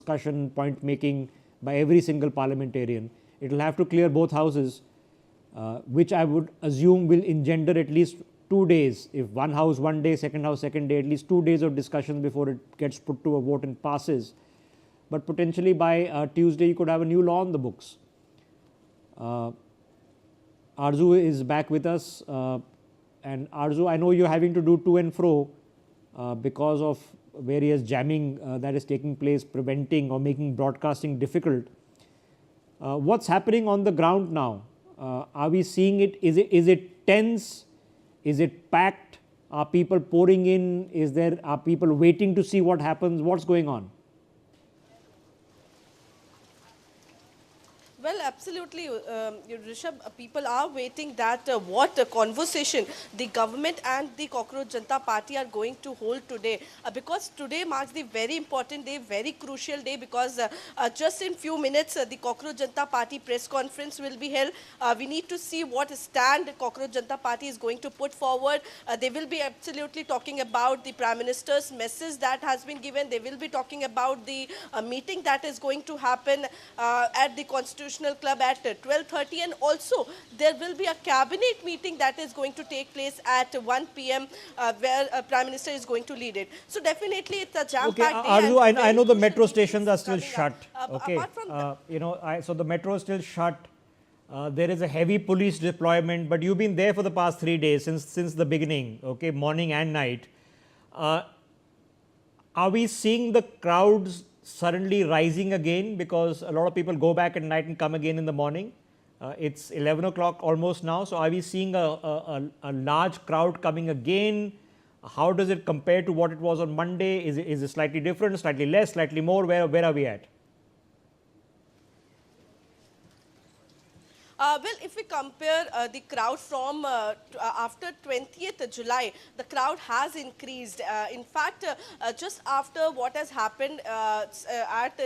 discussion, point making by every single parliamentarian. It will have to clear both houses, which I would assume will engender at least 2 days. If one house 1 day, second house second day, at least 2 days of discussion before it gets put to a vote and passes. But potentially by Tuesday, you could have a new law on the books. Arzu is back with us. And Arzu, I know you're having to do to and fro because of various jamming that is taking place, preventing or making broadcasting difficult. What's happening on the ground now? Are we seeing it? Is it tense? Is it packed? Are people pouring in? Are people waiting to see what happens? What's going on? Well, absolutely, Rishabh, people are waiting that what conversation the government and the Cockroach Janata Party are going to hold today. Because today marks the very important day, very crucial day, because just in few minutes, the Cockroach Janata Party press conference will be held. We need to see what stand the Cockroach Janata Party is going to put forward. They will be absolutely talking about the Prime Minister's message that has been given. They will be talking about the meeting that is going to happen at the Constitutional Club at 12:30, and also there will be a cabinet meeting that is going to take place at 1 p.m. Where Prime Minister is going to lead it. So definitely it's a jam-packed day. Arzu, I know the metro stations are still shut. Okay, apart from so the metro is still shut. There is a heavy police deployment, but you've been there for the past 3 days since the beginning. Okay, morning and night. Are we seeing the crowds suddenly rising again, because a lot of people go back at night and come again in the morning? It's 11 o'clock almost now. So are we seeing a large crowd coming again? How does it compare to what it was on Monday? Is it slightly different, slightly less, slightly more? Where are we at? Well, if we compare the crowd from after 20th July, the crowd has increased. In fact, just after what has happened at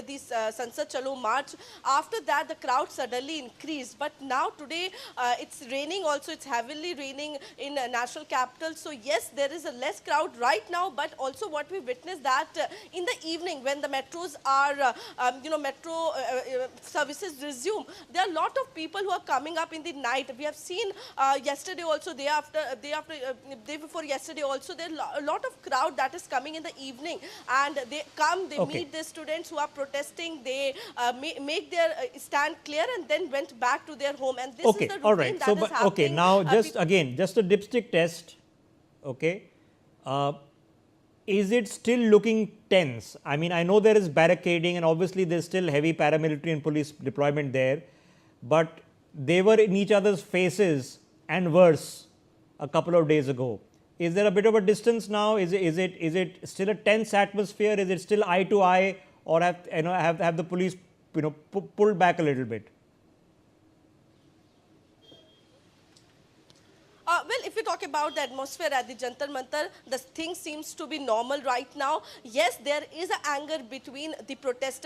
this Sansad Chalo March, after that the crowd suddenly increased. But now today it's raining also, it's heavily raining in national capital. So yes, there is a less crowd right now, but also what we witnessed that in the evening when the metros are, metro services resume, there are a lot of people who are coming up in the night. We have seen yesterday also, day before yesterday also, there are a lot of crowd that is coming in the evening, and they come, they meet the students who are protesting, they make their stand clear, and then went back to their home. And this is the routine that is happening. Okay, now just a dipstick test. Okay, is it still looking tense? I mean, I know there is barricading and obviously there's still heavy paramilitary and police deployment there, but they were in each other's faces and worse a couple of days ago. Is there a bit of a distance now? Is it still a tense atmosphere? Is it still eye to eye, or have the police pulled back a little bit? Well, if we talk about the atmosphere at the Jantar Mantar, the thing seems to be normal right now. Yes, there is an anger between the protesters